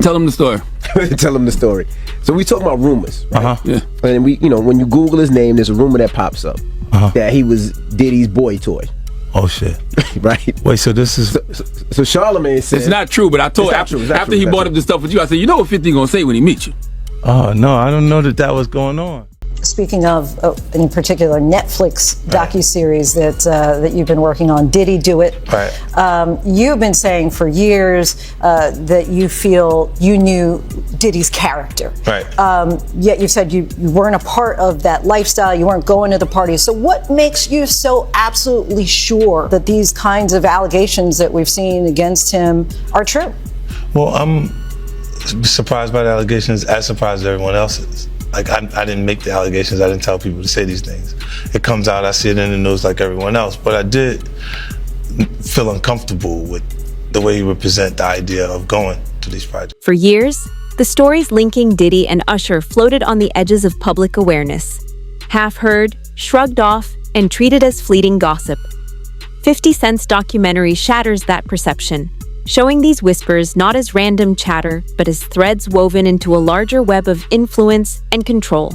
Tell them the story. Tell them the story. So we talking about rumors, right? Yeah. And we, when you Google his name, there's a rumor that pops up that he was Diddy's boy toy. Oh shit! Right. Wait, so this is so Charlamagne said it's not true, but I told after he brought up the stuff with you, I said, you know what 50 gonna say when he meets you. Oh no, I don't know that was going on. Speaking of, in particular, Netflix docuseries that you've been working on, Diddy Do It. Right. You've been saying for years that you feel you knew Diddy's character. Right. Yet you said you weren't a part of that lifestyle, you weren't going to the parties. So what makes you so absolutely sure that these kinds of allegations that we've seen against him are true? Well, I'm surprised by the allegations, as surprised as everyone else is. Like, I didn't make the allegations. I didn't tell people to say these things. It comes out, I see it in the news like everyone else. But I did feel uncomfortable with the way you would present the idea of going to these projects. For years, the stories linking Diddy and Usher floated on the edges of public awareness. Half heard, shrugged off, and treated as fleeting gossip. 50 Cent's documentary shatters that perception, showing these whispers not as random chatter, but as threads woven into a larger web of influence and control.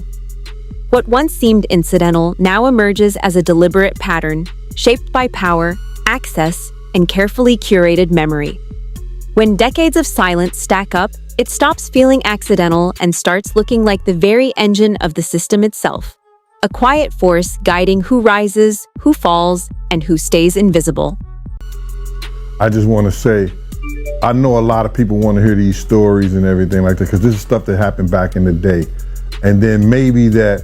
What once seemed incidental now emerges as a deliberate pattern, shaped by power, access, and carefully curated memory. When decades of silence stack up, it stops feeling accidental and starts looking like the very engine of the system itself. A quiet force guiding who rises, who falls, and who stays invisible. I just want to say, I know a lot of people want to hear these stories and everything like that, because this is stuff that happened back in the day. And then maybe that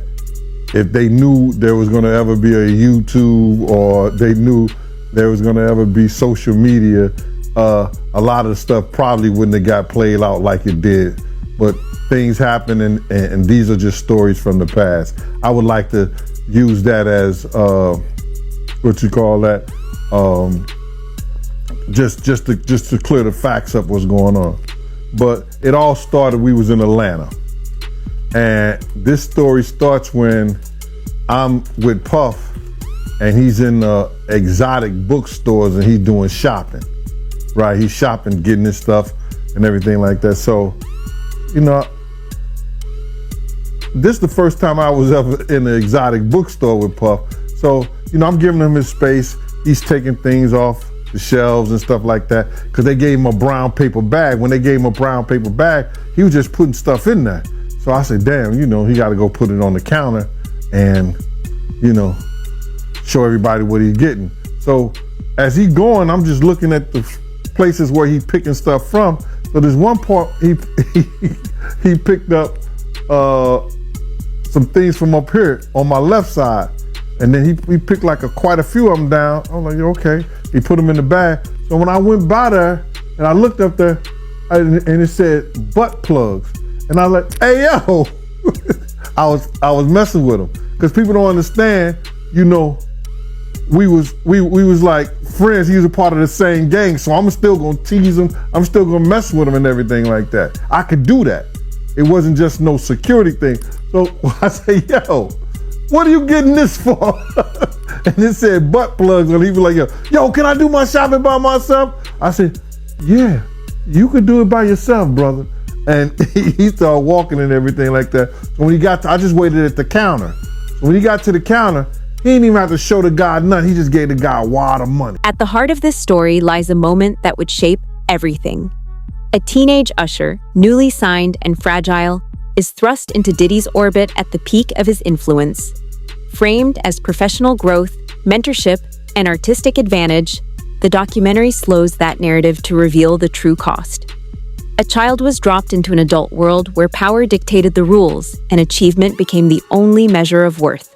if they knew there was going to ever be a YouTube, or they knew there was going to ever be social media, a lot of the stuff probably wouldn't have got played out like it did. But things happen, and these are just stories from the past. I would like to use that as, what you call that? Just to clear the facts up what's going on. But it all started, we was in Atlanta. And this story starts when I'm with Puff and he's in exotic bookstores and he's doing shopping, right? He's shopping, getting his stuff and everything like that. So, this is the first time I was ever in an exotic bookstore with Puff. So, I'm giving him his space. He's taking things off the shelves and stuff like that, because they gave him a brown paper bag. When they gave him a brown paper bag, he was just putting stuff in there. So I said, damn, he got to go put it on the counter and, show everybody what he's getting. So as he going, I'm just looking at the places where he picking stuff from. So there's one part he picked up some things from up here on my left side. And then he picked like quite a few of them down. I'm like, okay. He put them in the bag. So when I went by there and I looked up there and it said butt plugs. And I was like, hey, yo. I was messing with him. Because people don't understand, we was like friends. He was a part of the same gang. So I'm still gonna tease him. I'm still gonna mess with him and everything like that. I could do that. It wasn't just no security thing. So I say, yo, what are you getting this for? And it said butt plugs, and he was like, yo, can I do my shopping by myself? I said, yeah, you could do it by yourself, brother. And he started walking and everything like that. So when he got I just waited at the counter. So when he got to the counter, he didn't even have to show the guy nothing. He just gave the guy a wad of money. At the heart of this story lies a moment that would shape everything. A teenage Usher, newly signed and fragile, is thrust into Diddy's orbit at the peak of his influence. Framed as professional growth, mentorship, and artistic advantage, the documentary slows that narrative to reveal the true cost. A child was dropped into an adult world where power dictated the rules and achievement became the only measure of worth.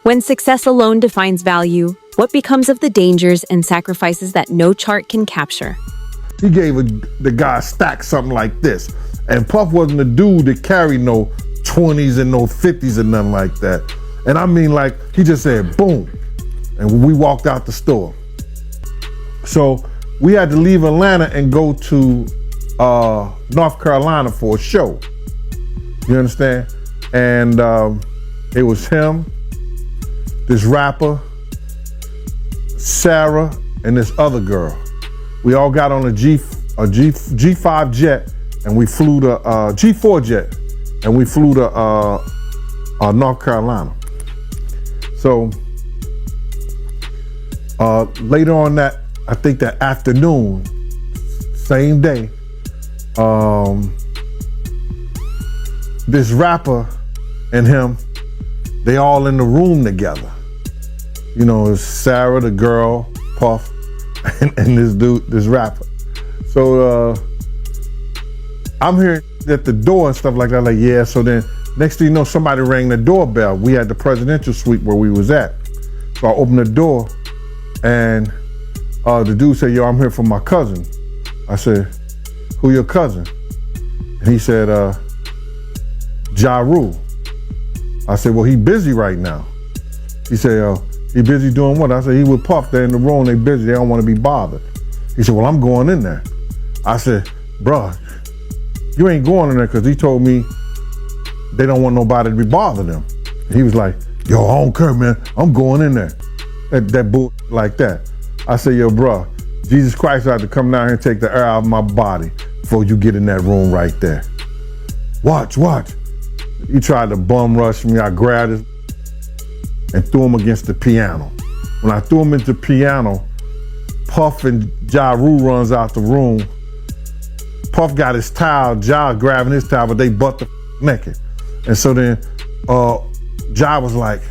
When success alone defines value, what becomes of the dangers and sacrifices that no chart can capture? He gave the guy a stack something like this. And Puff wasn't a dude that carried no 20s and no 50s and nothing like that. And I mean, like, he just said, boom. And we walked out the store. So we had to leave Atlanta and go to North Carolina for a show. You understand? And it was him, this rapper, Sarah, and this other girl. We all got on a G5 jet and we flew to G4 jet, and we flew to North Carolina. So later on that, I think that afternoon, same day, this rapper and him, they all in the room together. You know, it's Sarah, the girl, Puff, and this dude, this rapper. So I'm here at the door and stuff like that, like, yeah. So then next thing you know, somebody rang the doorbell. We had the presidential suite where we was at. So I opened the door and the dude said, yo, I'm here for my cousin. I said, who your cousin? And he said, Ja Rule. I said, well, he busy right now. He said, he busy doing what? I said, he with Puff, they're in the room, they busy, they don't want to be bothered. He said, well, I'm going in there. I said, bruh, you ain't going in there because he told me they don't want nobody to be bothering them. He was like, yo, I don't care, man, I'm going in there. That bull like that. I said, yo, bruh, Jesus Christ had to come down here and take the air out of my body before you get in that room right there. Watch. He tried to bum rush me. I grabbed his and threw him against the piano. When I threw him into the piano, Puff and Ja Rule runs out the room. Puff got his towel, Ja grabbing his towel, but they butt the naked. And so then Ja was like,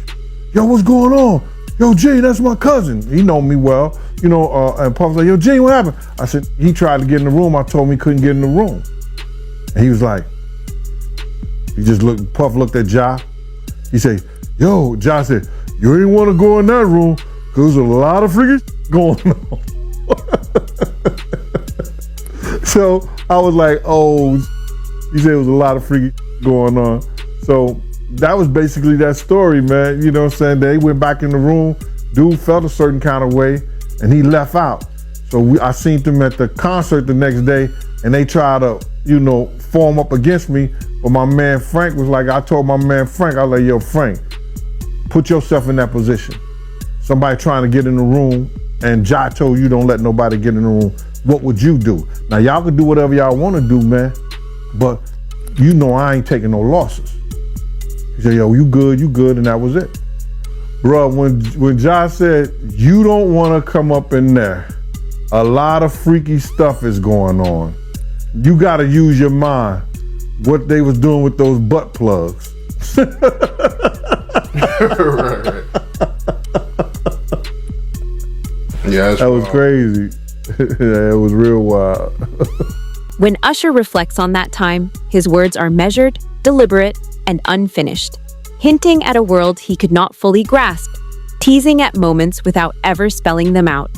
yo, what's going on? Yo, G, that's my cousin. He know me well, you know, and Puff was like, yo, G, what happened? I said, he tried to get in the room. I told him he couldn't get in the room. And he was like, Puff looked at Ja. He said, yo, Ja said, you ain't want to go in that room because there's a lot of freaking going on. So I was like, oh, he said it was a lot of freaking going on. So that was basically that story, man. You know what I'm saying? They went back in the room. Dude felt a certain kind of way, and he left out. So I seen them at the concert the next day, and they tried to, you know, form up against me. But my man Frank was like, I told my man Frank, I was like, yo, Frank, put yourself in that position. Somebody trying to get in the room, and Ja told you don't let nobody get in the room. What would you do? Now, y'all can do whatever y'all want to do, man, but you know I ain't taking no losses. He said, yo, you good, and that was it. Bruh, when Ja said, you don't want to come up in there, a lot of freaky stuff is going on. You got to use your mind. What they was doing with those butt plugs. Right. Yeah, that was crazy. Yeah, it was real wild. When Usher reflects on that time, his words are measured, deliberate, and unfinished, hinting at a world he could not fully grasp, teasing at moments without ever spelling them out.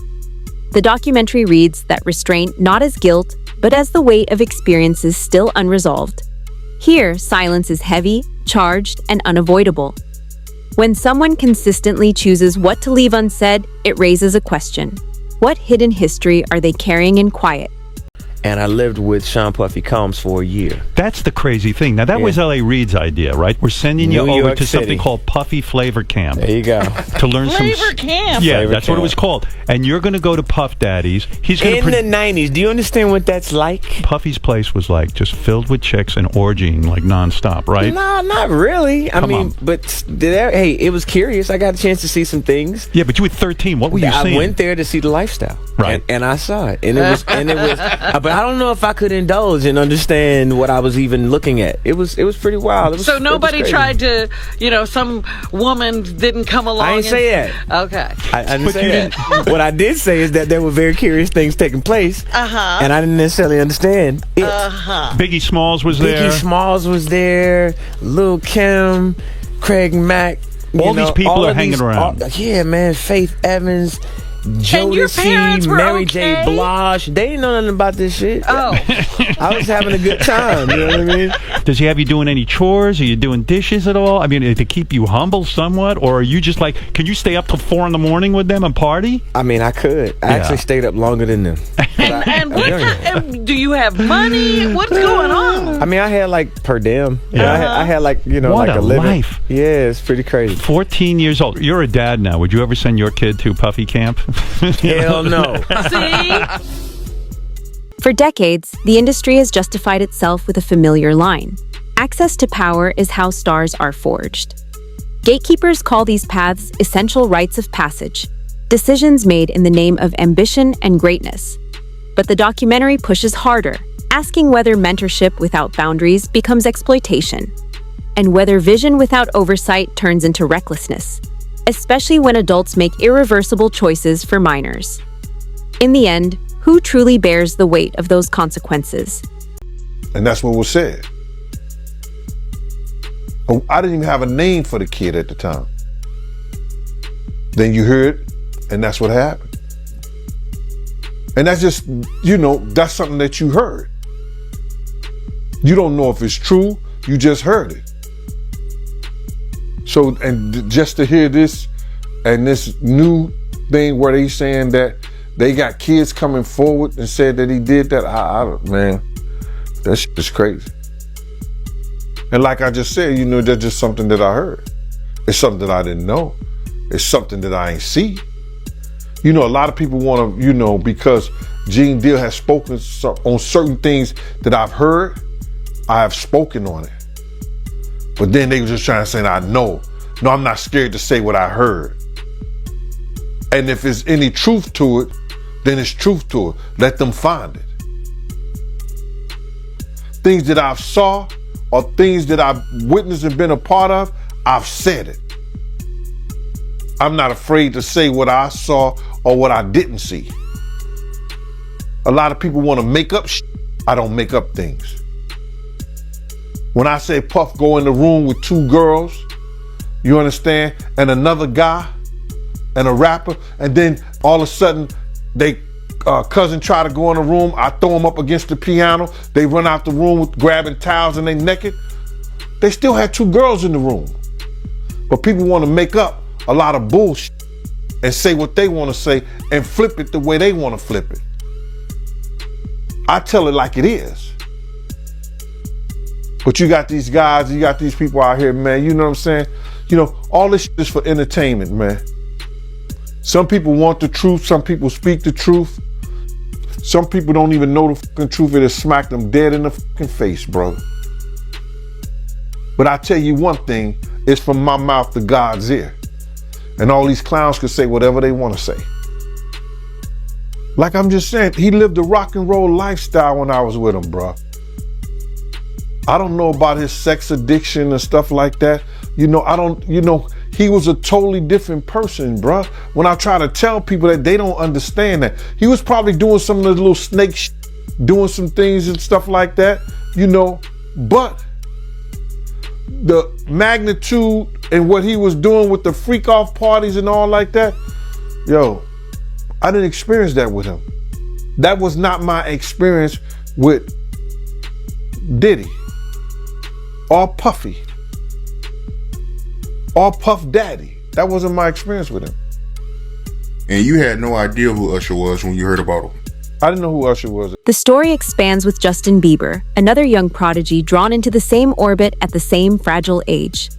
The documentary reads that restraint not as guilt, but as the weight of experiences still unresolved. Here, silence is heavy, charged, and unavoidable. When someone consistently chooses what to leave unsaid, it raises a question. What hidden history are they carrying in quiet? And I lived with Sean Puffy Combs for a year. That's the crazy thing. Now, that was L.A. Reid's idea, right? We're sending you over to something called Puffy Flavor Camp. There you go. To learn Flavor Camp. Yeah, Flavor that's Camp. what it was called. And you're going to go to Puff Daddy's. He's going In the 90s. Do you understand what that's like? Puffy's place was like just filled with chicks and orgying like nonstop, right? No, not really. I mean, but hey, it was curious. I got a chance to see some things. Yeah, but you were 13. What were you seeing? I went there to see the lifestyle. Right. And I saw it. And it was but I don't know if I could indulge and understand what I was even looking at. It was pretty wild. So nobody tried to, some woman didn't come along. I didn't say that. Okay. I didn't say that. What I did say is that there were very curious things taking place. Uh-huh. And I didn't necessarily understand it. Uh-huh. Biggie Smalls was there. Biggie Smalls was there. Lil' Kim, Craig Mack. All these people are hanging around. Yeah, man. Faith Evans. And your parents Jodeci, were Mary okay? J. Blige. They didn't know nothing about this shit. Oh. I was having a good time. You know what I mean? Does he have you doing any chores? Are you doing dishes at all? I mean, to keep you humble somewhat? Or are you just like, can you stay up till 4 a.m. with them and party? I mean, I could. I actually stayed up longer than them. And do you have money? What's going on? I mean, I had like per diem. Yeah. I had like, what like a living. life. Yeah, it's pretty crazy. 14 years old. You're a dad now. Would you ever send your kid to Puffy Camp? Hell no. See? For decades, the industry has justified itself with a familiar line. Access to power is how stars are forged. Gatekeepers call these paths essential rites of passage, decisions made in the name of ambition and greatness. But the documentary pushes harder, asking whether mentorship without boundaries becomes exploitation, and whether vision without oversight turns into recklessness, especially when adults make irreversible choices for minors. In the end, who truly bears the weight of those consequences? And that's what was said. I didn't even have a name for the kid at the time. Then you heard, and that's what happened. And that's just, that's something that you heard. You don't know if it's true, you just heard it. So, and just to hear this, and this new thing where they saying that they got kids coming forward and said that he did that, man, that shit is crazy. And like I just said, that's just something that I heard. It's something that I didn't know. It's something that I ain't see. A lot of people want to, because Gene Deal has spoken on certain things that I've heard, I have spoken on it. But then they were just trying to say, I know. No, I'm not scared to say what I heard. And if there's any truth to it, then it's truth to it. Let them find it. Things that I've saw or things that I've witnessed and been a part of, I've said it. I'm not afraid to say what I saw or what I didn't see. A lot of people want to make up shit. I don't make up things. When I say Puff go in the room with two girls, you understand, and another guy and a rapper, and then all of a sudden they cousin try to go in the room, I throw them up against the piano, they run out the room with grabbing towels and they naked. They still had two girls in the room. But people want to make up a lot of bullshit and say what they want to say and flip it the way they want to flip it. I tell it like it is. But you got these guys, you got these people out here, man, you know what I'm saying? All this shit is for entertainment, man. Some people want the truth, some people speak the truth. Some people don't even know the fucking truth. It'll smack them dead in the fucking face, brother. But I tell you one thing, it's from my mouth to God's ear. And all these clowns can say whatever they want to say. Like I'm just saying, he lived a rock and roll lifestyle when I was with him, bro. I don't know about his sex addiction and stuff like that. He was a totally different person, bro. When I try to tell people that, they don't understand that. He was probably doing some of the little snake doing some things and stuff like that, but the magnitude and what he was doing with the freak off parties and all like that, I didn't experience that with him. That was not my experience with Diddy or Puffy or Puff Daddy. That wasn't my experience with him. And you had no idea who Usher was when you heard about him? I didn't know who Usher was. The story expands with Justin Bieber, another young prodigy drawn into the same orbit at the same fragile age.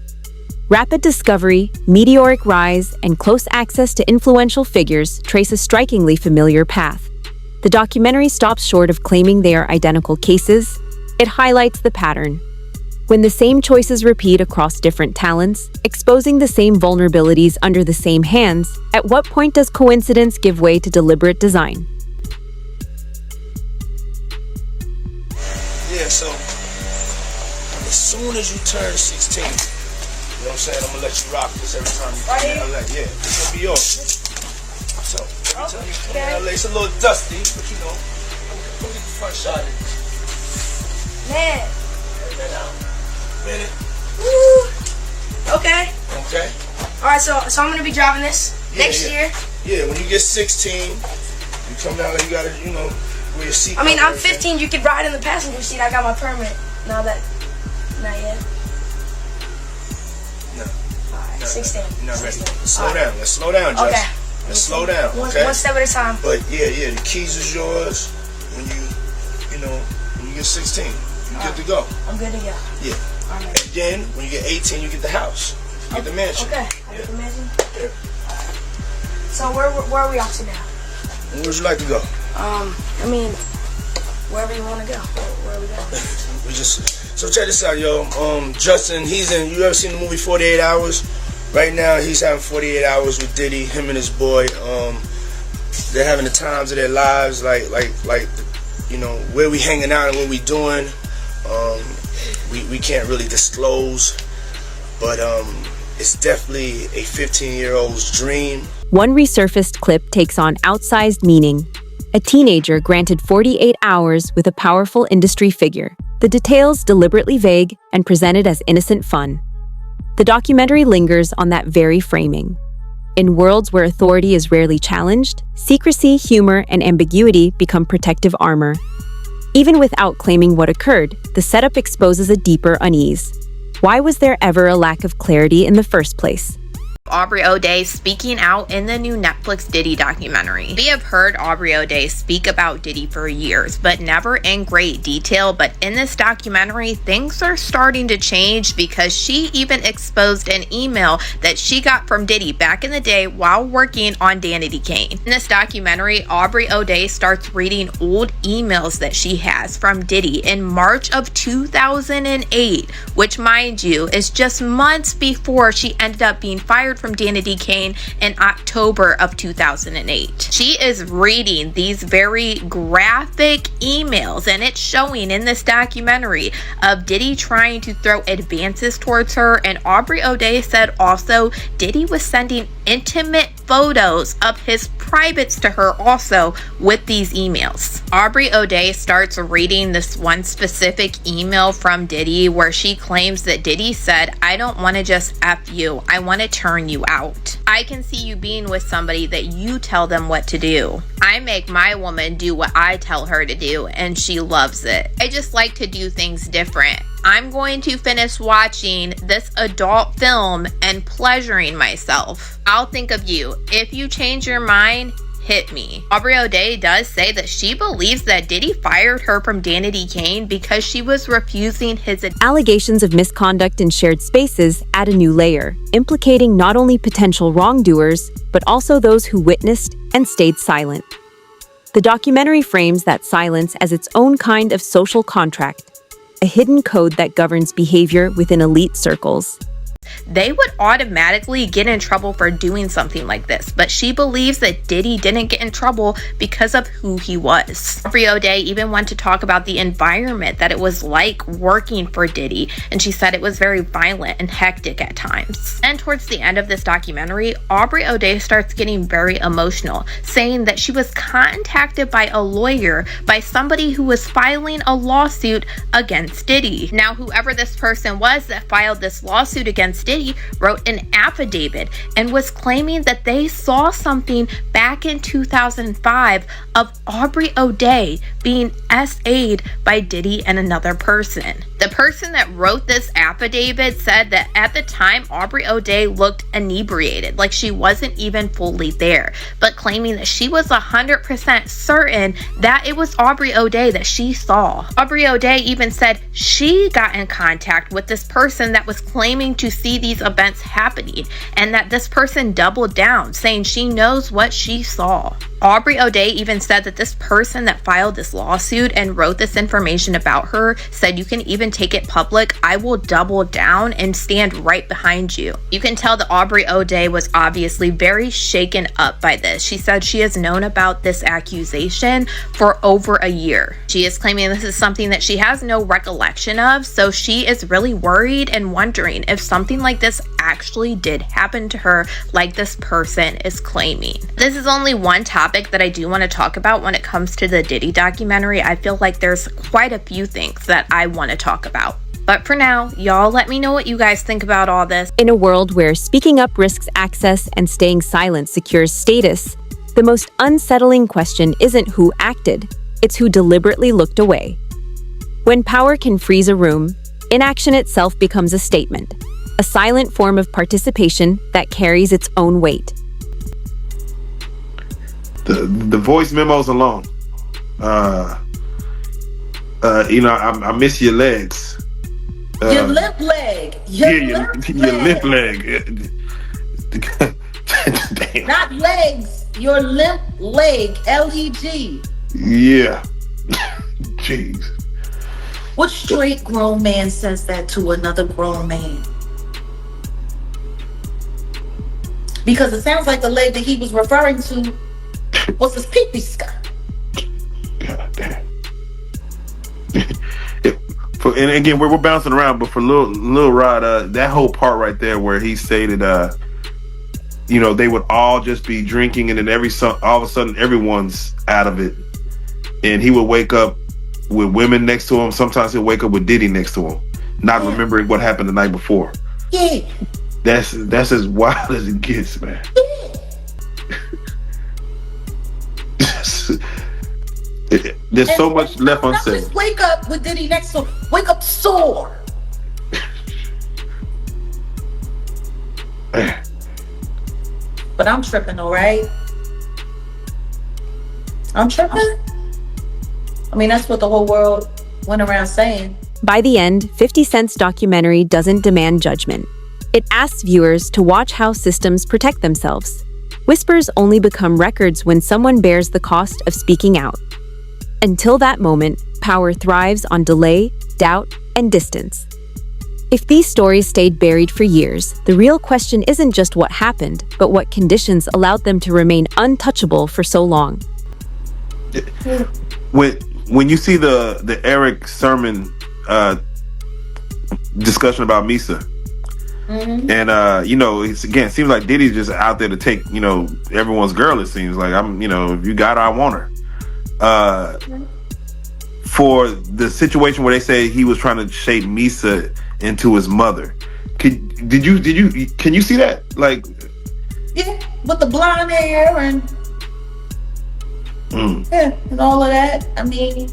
Rapid discovery, meteoric rise, and close access to influential figures trace a strikingly familiar path. The documentary stops short of claiming they are identical cases. It highlights the pattern. When the same choices repeat across different talents, exposing the same vulnerabilities under the same hands, at what point does coincidence give way to deliberate design? Yeah, so as soon as you turn 16, you know what I'm saying, I'm gonna let you rock this every time you come in LA. Yeah, this gonna be yours. So every time you come in LA, it's a little dusty, but we'll get the front shot. Man. Minute. Woo. Okay. Okay. All right, so I'm gonna be driving this next year. Yeah, when you get 16, you come down there, you gotta, wear your seat. I mean, I'm 15. You could ride in the passenger seat. I got my permit. Not yet. No. All right, 16. You're not ready. Slow down. Let's slow down, Jess. Okay. Let's slow down. Okay. One step at a time. But yeah, the keys is yours when you get 16. You good to go. I'm good to go. Yeah. All right. And then when you get 18, you get the house. You get the mansion. Okay. I get the mansion. Yeah. So where are we off to now? Where would you like to go? I mean, Wherever you want to go. Where we go? So check this out, yo. Justin, you ever seen the movie 48 Hours? Right now, he's having 48 hours with Diddy, him and his boy. They're having the times of their lives, like, you know, where we hanging out and what we doing. We can't really disclose, but it's definitely a 15-year-old's dream. One resurfaced clip takes on outsized meaning. A teenager granted 48 hours with a powerful industry figure. The details deliberately vague and presented as innocent fun. The documentary lingers on that very framing. In worlds where authority is rarely challenged, secrecy, humor, and ambiguity become protective armor. Even without claiming what occurred, the setup exposes a deeper unease. Why was there ever a lack of clarity in the first place? Aubrey O'Day speaking out in the new Netflix Diddy documentary. We have heard Aubrey O'Day speak about Diddy for years, but never in great detail. But in this documentary, things are starting to change because she even exposed an email that she got from Diddy back in the day while working on Danity Kane. In this documentary, Aubrey O'Day starts reading old emails that she has from Diddy in March of 2008, which, mind you, is just months before she ended up being fired from Danity Kane in October of 2008. She is reading these very graphic emails, and it's showing in this documentary of Diddy trying to throw advances towards her. And Aubrey O'Day said also Diddy was sending intimate photos of his privates to her also with these emails. Aubrey O'Day starts reading this one specific email from Diddy where she claims that Diddy said, "I don't want to just F you, I want to turn you out. I can see you being with somebody that you tell them what to do. I make my woman do what I tell her to do, and she loves it. I just like to do things different. I'm going to finish watching this adult film and pleasuring myself. I'll think of you. If you change your mind, hit me." Aubrey O'Day does say that she believes that Diddy fired her from Danity Kane because she was refusing his Allegations of misconduct in shared spaces add a new layer, implicating not only potential wrongdoers, but also those who witnessed and stayed silent. The documentary frames that silence as its own kind of social contract, a hidden code that governs behavior within elite circles. They would automatically get in trouble for doing something like this, but she believes that Diddy didn't get in trouble because of who he was. Aubrey O'Day even went to talk about the environment that it was like working for Diddy, and she said it was very violent and hectic at times. And towards the end of this documentary, Aubrey O'Day starts getting very emotional, saying that she was contacted by a lawyer by somebody who was filing a lawsuit against Diddy. Now, whoever this person was that filed this lawsuit against Diddy wrote an affidavit and was claiming that they saw something back in 2005 of Aubrey O'Day being SA'd by Diddy and another person. The person that wrote this affidavit said that at the time Aubrey O'Day looked inebriated, like she wasn't even fully there, but claiming that she was 100% certain that it was Aubrey O'Day that she saw. Aubrey O'Day even said she got in contact with this person that was claiming to see these events happening, and that this person doubled down, saying she knows what she saw. Aubrey O'Day even said that this person that filed this lawsuit and wrote this information about her said, "You can even take it public. I will double down and stand right behind you." You can tell that Aubrey O'Day was obviously very shaken up by this. She said she has known about this accusation for over a year. She is claiming this is something that she has no recollection of, so she is really worried and wondering if something like this actually did happen to her, like this person is claiming. This is only one topic that I do want to talk about when it comes to the Diddy documentary. I feel like there's quite a few things that I want to talk about. But for now, y'all let me know what you guys think about all this. In a world where speaking up risks access and staying silent secures status, the most unsettling question isn't who acted, it's who deliberately looked away. When power can freeze a room, inaction itself becomes a statement, a silent form of participation that carries its own weight. The voice memos alone. I miss your legs. Your limp leg. Your limp leg. Damn. Not legs. Your limp leg. LEG. Yeah. Jeez. What straight grown man says that to another grown man? Because it sounds like the leg that he was referring to was his pee-pee skirt. God damn. And again, we're bouncing around, but for Lil Rod, that whole part right there where he stated, they would all just be drinking, and then all of a sudden everyone's out of it, and he would wake up with women next to him. Sometimes he'll wake up with Diddy next to him, not remembering what happened the night before. Yeah. That's as wild as it gets, man. There's so much left unsaid. Just wake up with Diddy next to him. Wake up sore. But I'm tripping, all right? I'm tripping. I mean, that's what the whole world went around saying. By the end, 50 Cent's documentary doesn't demand judgment. It asks viewers to watch how systems protect themselves. Whispers only become records when someone bears the cost of speaking out. Until that moment, power thrives on delay, doubt, and distance. If these stories stayed buried for years, the real question isn't just what happened, but what conditions allowed them to remain untouchable for so long. When you see the Eric Sermon discussion about Misa, and it seems like Diddy's just out there to take everyone's girl. It seems like if you got her, I want her. For the situation where they say he was trying to shape Misa into his mother, can you see that? Like, yeah, with the blonde hair and and all of that. I mean,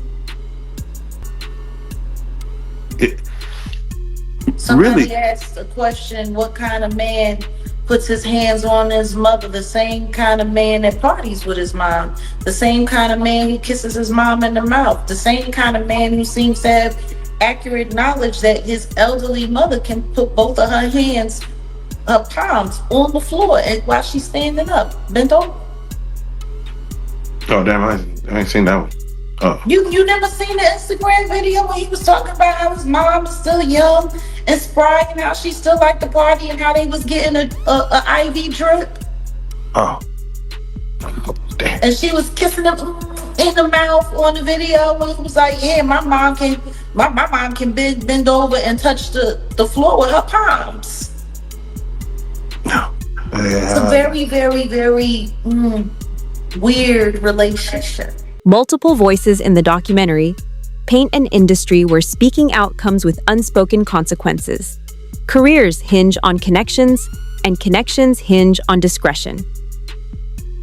somebody really asked a question: what kind of man puts his hands on his mother? The same kind of man that parties with his mom, the same kind of man who kisses his mom in the mouth, the same kind of man who seems to have accurate knowledge that his elderly mother can put both of her hands, her palms, on the floor and while she's standing up, bent over. Oh damn! I ain't seen that one. Oh. You never seen the Instagram video where he was talking about how his mom is still young and spry and how she still liked to party and how they was getting a IV drip? Oh. Damn. And she was kissing him in the mouth on the video and it was like, yeah, my mom can bend over and touch the floor with her palms. No. It's a very, very, very weird relationship. Multiple voices in the documentary paint an industry where speaking out comes with unspoken consequences. Careers hinge on connections, and connections hinge on discretion.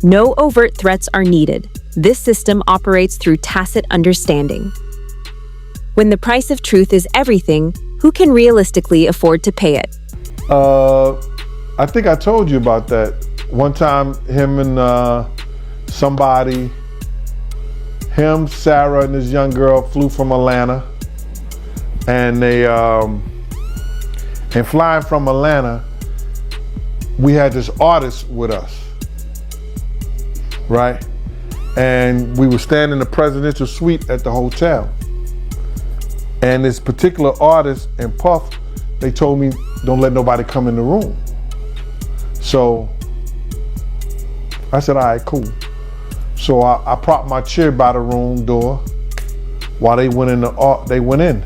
No overt threats are needed. This system operates through tacit understanding. When the price of truth is everything, who can realistically afford to pay it? I think I told you about that. One time, him and somebody, him, Sarah, and this young girl flew from Atlanta, and they, and flying from Atlanta, we had this artist with us, right? And we were staying in the presidential suite at the hotel. And this particular artist and Puff, they told me, don't let nobody come in the room. So I said, all right, cool. So I propped my chair by the room door while they went in.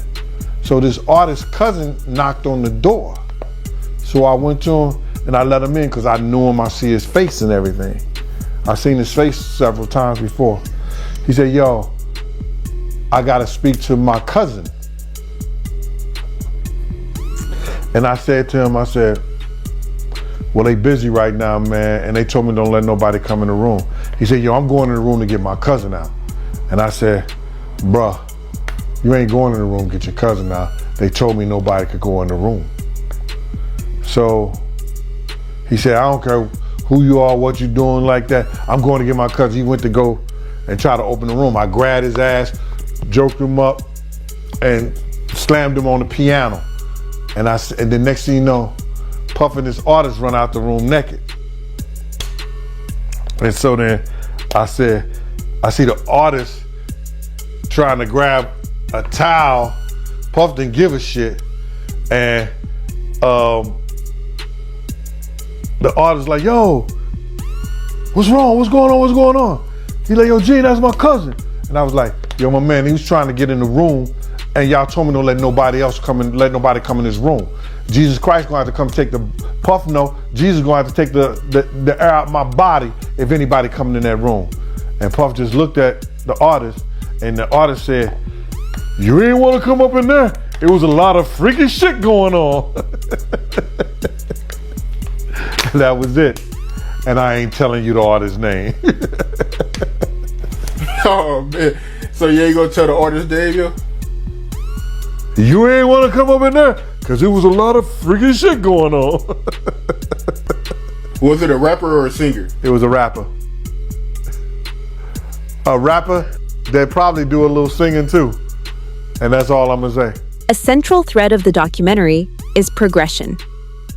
So this artist's cousin knocked on the door. So I went to him and I let him in because I knew him, I see his face and everything. I seen his face several times before. He said, yo, I gotta speak to my cousin. And I said to him, well, they busy right now, man, and they told me don't let nobody come in the room. He said, yo, I'm going in the room to get my cousin out. And I said, bruh, you ain't going in the room to get your cousin out. They told me nobody could go in the room. So he said, I don't care who you are, what you doing like that. I'm going to get my cousin. He went to go and try to open the room. I grabbed his ass, joked him up, and slammed him on the piano. And the next thing you know, Puff and this artist run out the room naked. And so then I said, I see the artist trying to grab a towel. Puff didn't give a shit. And the artist like, yo, what's wrong? What's going on? What's going on? He like, yo, G, that's my cousin. And I was like, yo, my man, he was trying to get in the room, and y'all told me don't let nobody else come in, let nobody come in this room. Jesus Christ gonna have to come take the Puff. No, Jesus gonna have to take the air out my body if anybody coming in that room. And Puff just looked at the artist, and the artist said, you ain't wanna come up in there? It was a lot of freaky shit going on. That was it. And I ain't telling you the artist's name. Oh man. So you ain't gonna tell the artist name, yo? You ain't wanna come up in there? Cause it was a lot of freaky shit going on. Was it a rapper or a singer? It was a rapper. A rapper that probably do a little singing too. And that's all I'm gonna say. A central thread of the documentary is progression.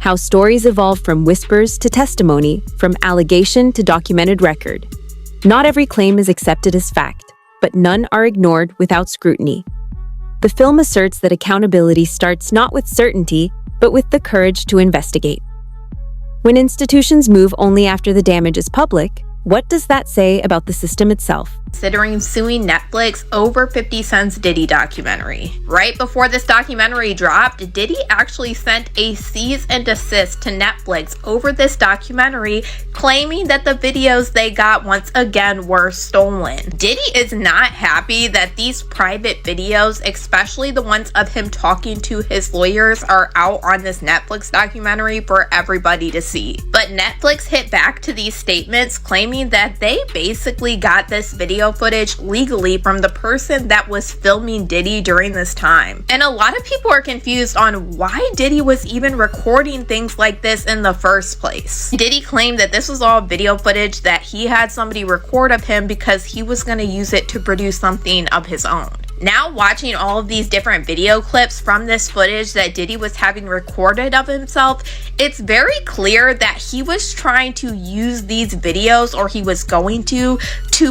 How stories evolve from whispers to testimony, from allegation to documented record. Not every claim is accepted as fact, but none are ignored without scrutiny. The film asserts that accountability starts not with certainty, but with the courage to investigate. When institutions move only after the damage is public, what does that say about the system itself? Considering suing Netflix over 50 Cent's Diddy documentary. Right before this documentary dropped, Diddy actually sent a cease and desist to Netflix over this documentary, claiming that the videos they got once again were stolen. Diddy is not happy that these private videos, especially the ones of him talking to his lawyers, are out on this Netflix documentary for everybody to see. But Netflix hit back to these statements, claiming that they basically got this video footage legally from the person that was filming Diddy during this time. And a lot of people are confused on why Diddy was even recording things like this in the first place. Diddy claimed that this was all video footage that he had somebody record of him because he was going to use it to produce something of his own. Now watching all of these different video clips from this footage that Diddy was having recorded of himself, it's very clear that he was trying to use these videos, or he was going to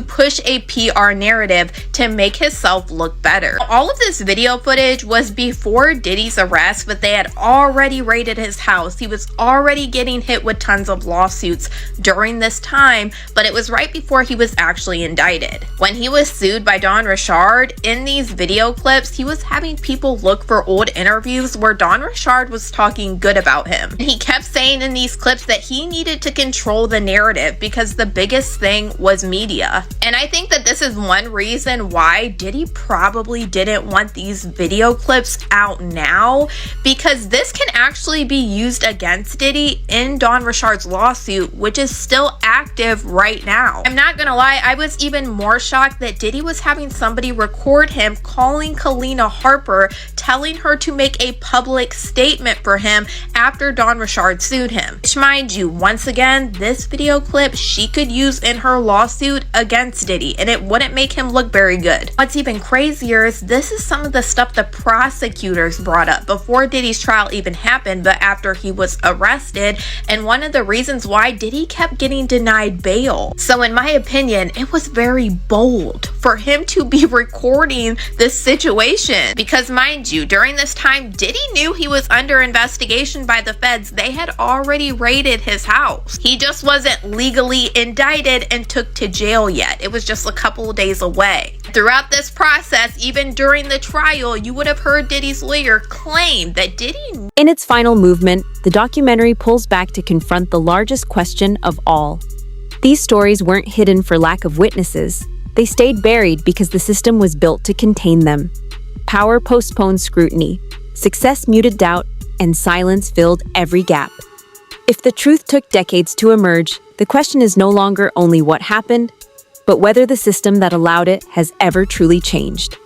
push a PR narrative to make himself look better. All of this video footage was before Diddy's arrest, but they had already raided his house. He was already getting hit with tons of lawsuits during this time, but it was right before he was actually indicted. When he was sued by Don Richard, in these video clips, he was having people look for old interviews where Don Richard was talking good about him. And he kept saying in these clips that he needed to control the narrative because the biggest thing was media. And I think that this is one reason why Diddy probably didn't want these video clips out now, because this can actually be used against Diddy in Don Richard's lawsuit, which is still active right now. I'm not gonna lie, I was even more shocked that Diddy was having somebody record him calling Kalina Harper, telling her to make a public statement for him after Don Richard sued him. Which, mind you, once again, this video clip she could use in her lawsuit against Diddy, and it wouldn't make him look very good. What's even crazier is this is some of the stuff the prosecutors brought up before Diddy's trial even happened, but after he was arrested, and one of the reasons why Diddy kept getting denied bail. So in my opinion, it was very bold for him to be recording this situation, because mind you, during this time Diddy knew he was under investigation by the feds. They had already raided his house. He just wasn't legally indicted and took to jail yet. It was just a couple of days away. Throughout this process, even during the trial, you would have heard Diddy's lawyer claim that Diddy... In its final movement, the documentary pulls back to confront the largest question of all. These stories weren't hidden for lack of witnesses. They stayed buried because the system was built to contain them. Power postponed scrutiny, success muted doubt, and silence filled every gap. If the truth took decades to emerge, the question is no longer only what happened, but whether the system that allowed it has ever truly changed.